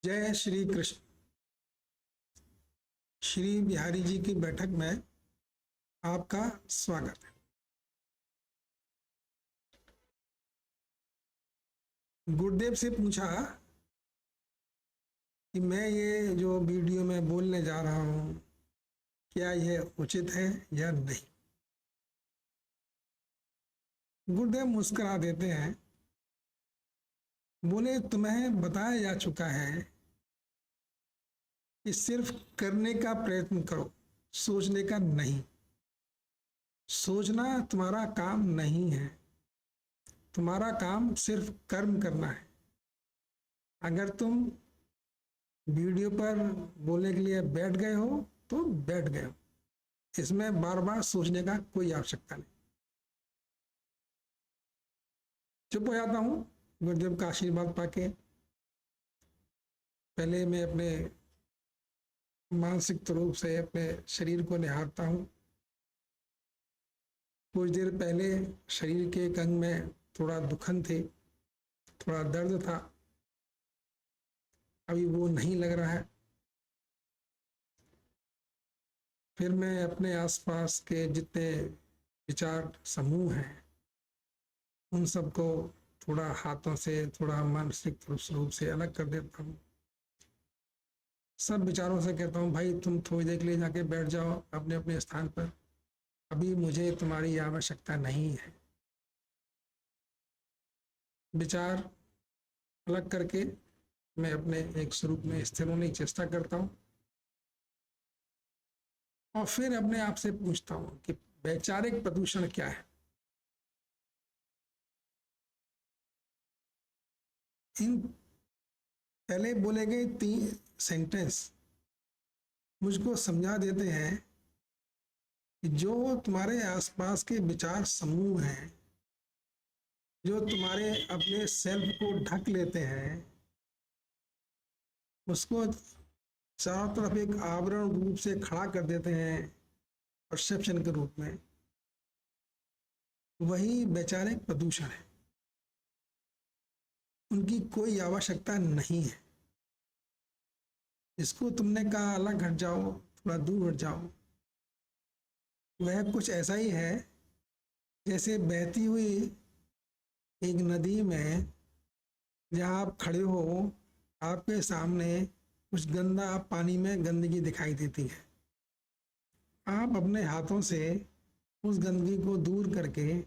जय श्री कृष्ण। श्री बिहारी जी की बैठक में आपका स्वागत है। गुरुदेव से पूछा कि मैं ये जो वीडियो में बोलने जा रहा हूँ क्या यह उचित है या नहीं। गुरुदेव मुस्कुरा देते हैं, बोले तुम्हें बताया जा चुका है कि सिर्फ करने का प्रयत्न करो, सोचने का नहीं। सोचना तुम्हारा काम नहीं है, तुम्हारा काम सिर्फ कर्म करना है। अगर तुम वीडियो पर बोलने के लिए बैठ गए हो तो बैठ गए हो, इसमें बार बार सोचने का कोई आवश्यकता नहीं। चुप हो जाता हूँ गुरुदेव का आशीर्वाद पाके। पहले मैं अपने मानसिक रूप से अपने शरीर को निहारता हूँ। कुछ देर पहले शरीर के एक अंग में थोड़ा दुखन थे, थोड़ा दर्द था, अभी वो नहीं लग रहा है। फिर मैं अपने आसपास के जितने विचार समूह हैं उन सबको थोड़ा हाथों से, थोड़ा मानसिक रूप से अलग कर देता हूँ। सब विचारों से कहता हूँ भाई तुम थोड़ी देर के लिए जाके बैठ जाओ अपने अपने स्थान पर, अभी मुझे तुम्हारी आवश्यकता नहीं है। विचार अलग करके मैं अपने एक स्वरूप में स्थिर होने की चेष्टा करता हूँ और फिर अपने आप से पूछता हूँ कि वैचारिक प्रदूषण क्या है। इन पहले बोले गए 3 सेंटेंस मुझको समझा देते हैं कि जो तुम्हारे आसपास के विचार समूह हैं, जो तुम्हारे अपने सेल्फ को ढक लेते हैं, उसको चारों तरफ एक आवरण रूप से खड़ा कर देते हैं परसेप्शन के रूप में, वही वैचारिक प्रदूषण है। उनकी कोई आवश्यकता नहीं है। इसको तुमने कहा अलग हट जाओ, थोड़ा दूर हट जाओ, वह कुछ ऐसा ही है जैसे बहती हुई एक नदी में जहाँ आप खड़े हो, आपके सामने कुछ गंदा पानी में गंदगी दिखाई देती है। आप अपने हाथों से उस गंदगी को दूर करके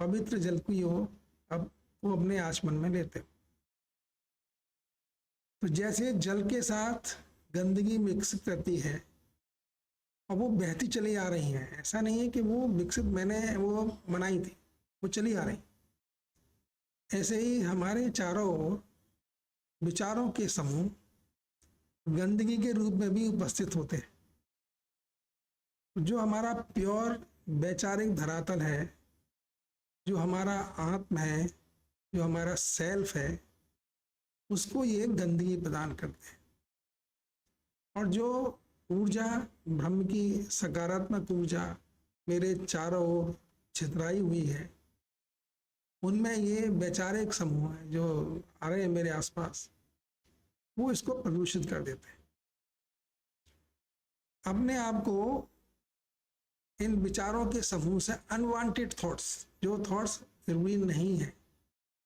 पवित्र जल की ओर अब वो अपने आचमन में लेते हो। तो जैसे जल के साथ गंदगी विकसित करती है और वो बहती चली आ रही है, ऐसा नहीं है कि वो विकसित मैंने वो बनाई थी, वो चली आ रही। ऐसे ही हमारे चारों ओर विचारों के समूह गंदगी के रूप में भी उपस्थित होते हैं। जो हमारा प्योर वैचारिक धरातल है, जो हमारा आत्म है, जो हमारा सेल्फ है, उसको ये गंदगी प्रदान करते हैं। और जो ऊर्जा, ब्रह्म की सकारात्मक ऊर्जा मेरे चारों ओर छितराई हुई है, उनमें ये वैचारिक समूह है जो आ रहे हैं मेरे आसपास, वो इसको प्रदूषित कर देते हैं। अपने आप को इन विचारों के समूह से अनवांटेड थॉट्स, जो थॉट्स जरूरी नहीं है,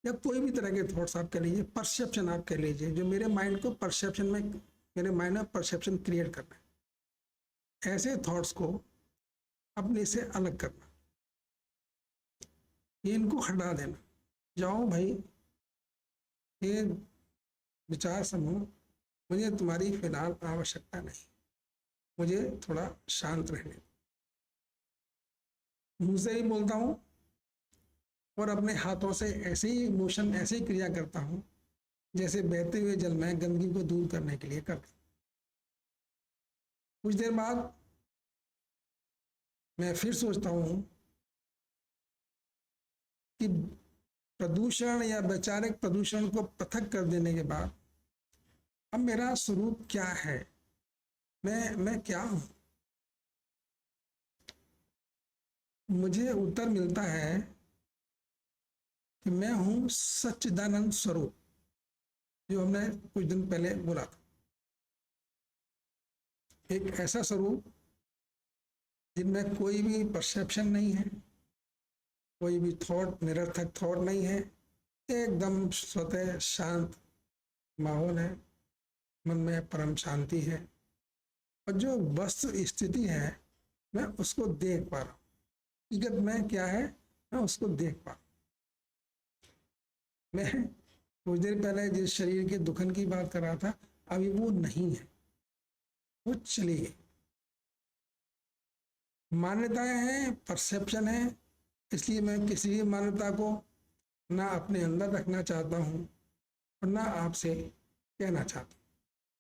या कोई भी तरह के थॉट्स आप कह लीजिए, परसेप्शन आप कह लीजिए, जो मेरे माइंड को परसेप्शन में, मेरे माइंड में परसेप्शन क्रिएट करना है, ऐसे थॉट्स को अपने से अलग करना, ये इनको हटा देना। जाओ भाई, ये विचार समूह मुझे तुम्हारी फिलहाल आवश्यकता नहीं, मुझे थोड़ा शांत रहने। मुंह से ही बोलता हूँ और अपने हाथों से ऐसे ही मोशन, ऐसे ही क्रिया करता हूँ जैसे बहते हुए जल में गंदगी को दूर करने के लिए करता। कुछ देर बाद मैं फिर सोचता हूँ कि प्रदूषण या वैचारिक प्रदूषण को पृथक कर देने के बाद अब मेरा स्वरूप क्या है, मैं क्या हूँ। मुझे उत्तर मिलता है कि मैं हूँ सच्चिदानंद स्वरूप। जो हमने कुछ दिन पहले बोला था। एक ऐसा स्वरूप जिनमें कोई भी परसेप्शन नहीं है, कोई भी थॉट, निरर्थक थॉट नहीं है, एकदम स्वतः शांत माहौल है, मन में परम शांति है, और जो वस्तु स्थिति है मैं उसको देख पा रहा हूँ। हकीकत में क्या है मैं उसको देख पा रहा हूँ। मैं कुछ देर पहले जिस शरीर के दुखन की बात कर रहा था, अभी वो नहीं है, वो चली गई। मान्यताएं हैं, परसेप्शन है, इसलिए मैं किसी भी मान्यता को ना अपने अंदर रखना चाहता हूँ और ना आपसे कहना चाहता हूँ।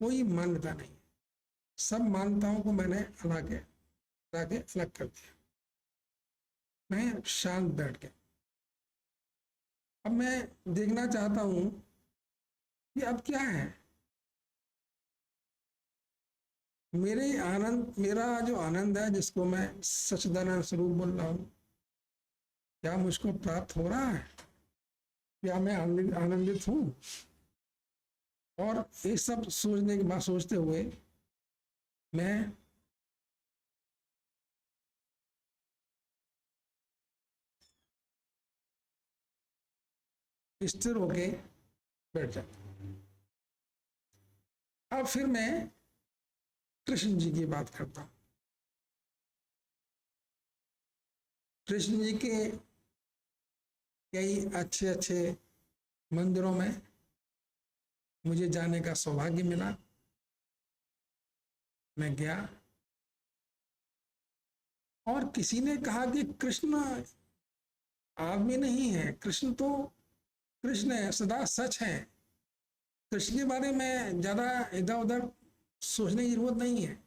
कोई मान्यता नहीं है, सब मान्यताओं को मैंने अलग कर दिया। मैं शांत बैठ गया। अब मैं देखना चाहता हूँ कि अब क्या है। मेरा जो आनंद है, जिसको मैं सच्चिदानंद स्वरूप बोल रहा हूँ, क्या मुझको प्राप्त हो रहा है? क्या मैं आनंदित हूँ? और ये सब सोचने के बाद, सोचते हुए मैं स्थिर होके बैठ जाता हूँ। अब फिर मैं कृष्ण जी की बात करता हूँ। कृष्ण जी के कई अच्छे अच्छे मंदिरों में मुझे जाने का सौभाग्य मिला। मैं गया और किसी ने कहा कि कृष्ण आदमी नहीं है, कृष्ण है, सदा सच है। कृष्ण के बारे में ज्यादा इधर उधर सोचने की जरूरत नहीं है।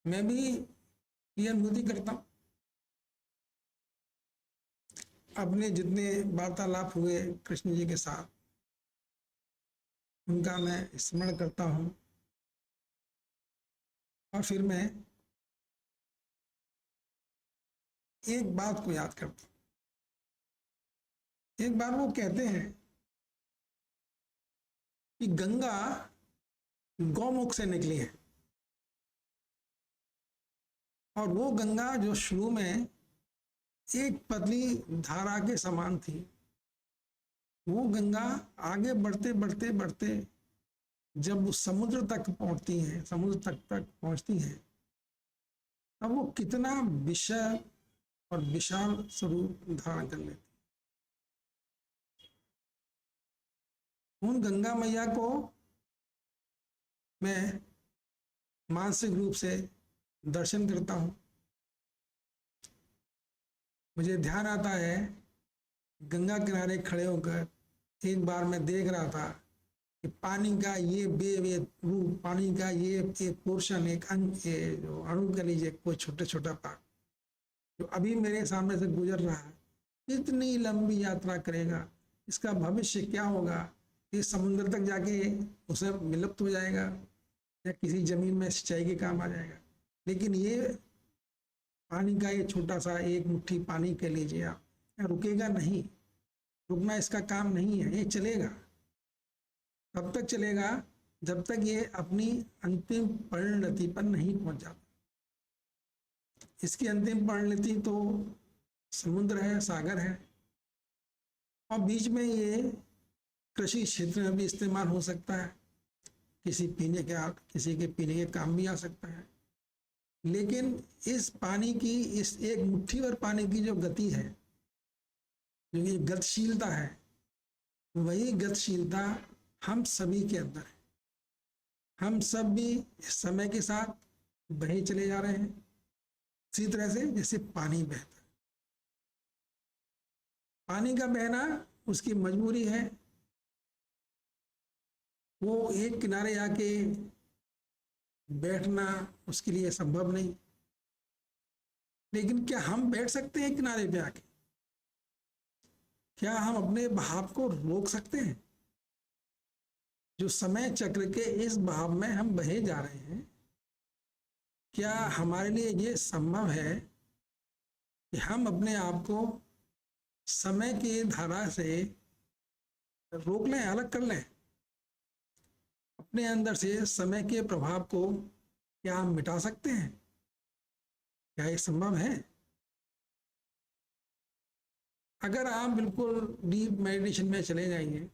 मैं भी ये अनुभूति करता हूँ। अपने जितने वार्तालाप हुए कृष्ण जी के साथ, उनका मैं स्मरण करता हूँ और फिर मैं एक बात को याद करता हूँ। एक बार वो कहते हैं कि गंगा गौमुख से निकली है, और वो गंगा जो शुरू में एक पतली धारा के समान थी, वो गंगा आगे बढ़ते बढ़ते बढ़ते जब वो समुद्र तक पहुंचती है, समुद्र तक पहुंचती है, तब वो कितना विशाल और विशाल स्वरूप धारण कर लेती। उन गंगा मैया को मैं मानसिक रूप से दर्शन करता हूँ। मुझे ध्यान आता है, गंगा किनारे खड़े होकर एक बार मैं देख रहा था कि पानी का ये रूप, पानी का ये एक पोर्शन, एक जो अणु कह लीजिए, कोई छोटा छोटा पार्ट जो अभी मेरे सामने से गुजर रहा है, इतनी लंबी यात्रा करेगा, इसका भविष्य क्या होगा? ये समुद्र तक जाके उसे विलुप्त हो जाएगा या किसी जमीन में सिंचाई के काम आ जाएगा। लेकिन ये पानी का ये छोटा सा एक मुट्ठी पानी कह लीजिए आप, रुकेगा नहीं। रुकना इसका काम नहीं है, ये चलेगा। तब तक चलेगा जब तक ये अपनी अंतिम परिणति पर नहीं पहुंच जाता। इसकी अंतिम परिणति तो समुद्र है, सागर है, और बीच में ये कृषि क्षेत्र में भी इस्तेमाल हो सकता है, किसी के पीने के काम भी आ सकता है। लेकिन इस पानी की, इस एक मुट्ठी भर पानी की जो गति है, जो ये गतिशीलता है, वही गतिशीलता हम सभी के अंदर है। हम सब भी इस समय के साथ बहे चले जा रहे हैं, इसी तरह से जैसे पानी बहता है। पानी का बहना उसकी मजबूरी है, वो एक किनारे आके बैठना उसके लिए संभव नहीं। लेकिन क्या हम बैठ सकते हैं किनारे पे आके? क्या हम अपने बहाव को रोक सकते हैं? जो समय चक्र के इस बहाव में हम बहे जा रहे हैं, क्या हमारे लिए ये संभव है कि हम अपने आप को समय की धारा से रोक लें, अलग कर लें। अपने अंदर से समय के प्रभाव को क्या हम मिटा सकते हैं? क्या ये संभव है? अगर आप बिल्कुल डीप मेडिटेशन में चले जाइए,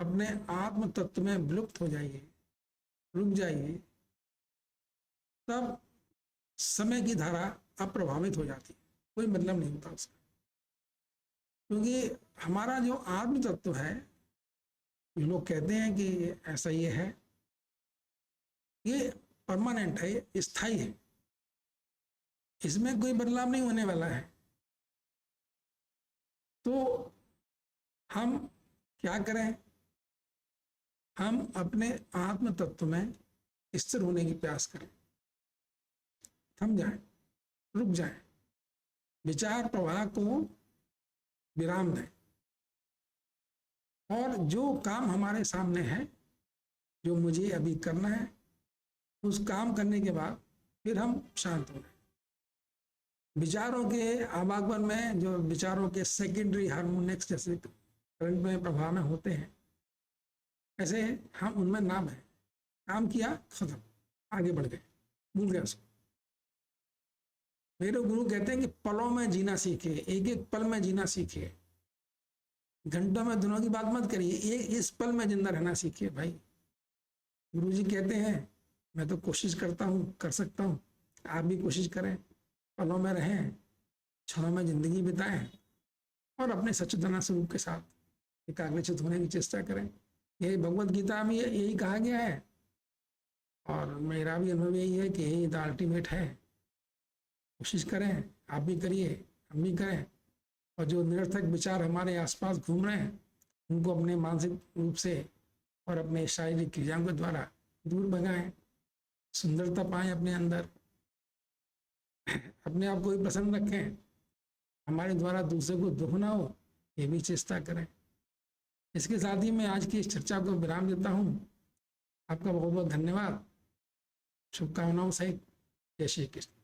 अपने आत्म तत्व में विलुप्त हो जाइए, रुक जाइए, तब समय की धारा अप्रभावित हो जाती है, कोई मतलब नहीं होता उसका। क्योंकि हमारा जो आत्म तत्व है, लोग कहते हैं कि ऐसा ये है, ये परमानेंट है, ये स्थायी है, इसमें कोई बदलाव नहीं होने वाला है। तो हम क्या करें? हम अपने आत्म तत्व में स्थिर होने की प्रयास करें, थम जाएं, रुक जाएं, विचार प्रवाह को विराम दें, और जो काम हमारे सामने है, जो मुझे अभी करना है, उस काम करने के बाद फिर हम शांत हो जाएं। विचारों के आवागमन में जो विचारों के सेकेंडरी हार्मोनिक्स जैसे करंट में प्रभाव में होते हैं, ऐसे हम उनमें ना बहें। काम किया, खत्म, आगे बढ़ गए, भूल गया उसको। मेरे गुरु कहते हैं कि पलों में जीना सीखे, एक एक पल में जीना सीखिए, घंटों में दिनों की बात मत करिए, इस पल में जिंदा रहना सीखिए भाई। गुरु जी कहते हैं, मैं तो कोशिश करता हूँ, कर सकता हूँ, आप भी कोशिश करें, पलों में रहें, क्षणों में जिंदगी बिताएं, और अपने सच्चिदानंद स्वरूप के साथ एकाग्रचित होने की चेष्टा करें। यही भगवत गीता में यही कहा गया है, और मेरा भी अनुभव यही है कि यही द अल्टीमेट है। कोशिश करें, आप भी करिए, हम भी करें, और जो निरर्थक विचार हमारे आसपास घूम रहे हैं, उनको अपने मानसिक रूप से और अपने शारीरिक क्रियाओं के द्वारा दूर भगाएं, सुंदरता पाएं अपने अंदर, अपने आप को भी प्रसन्न रखें, हमारे द्वारा दूसरे को दुख ना हो, ये भी चेष्टा करें। इसके साथ ही मैं आज की इस चर्चा को विराम देता हूँ। आपका बहुत बहुत धन्यवाद, शुभकामनाओं सहित। जय श्री कृष्ण।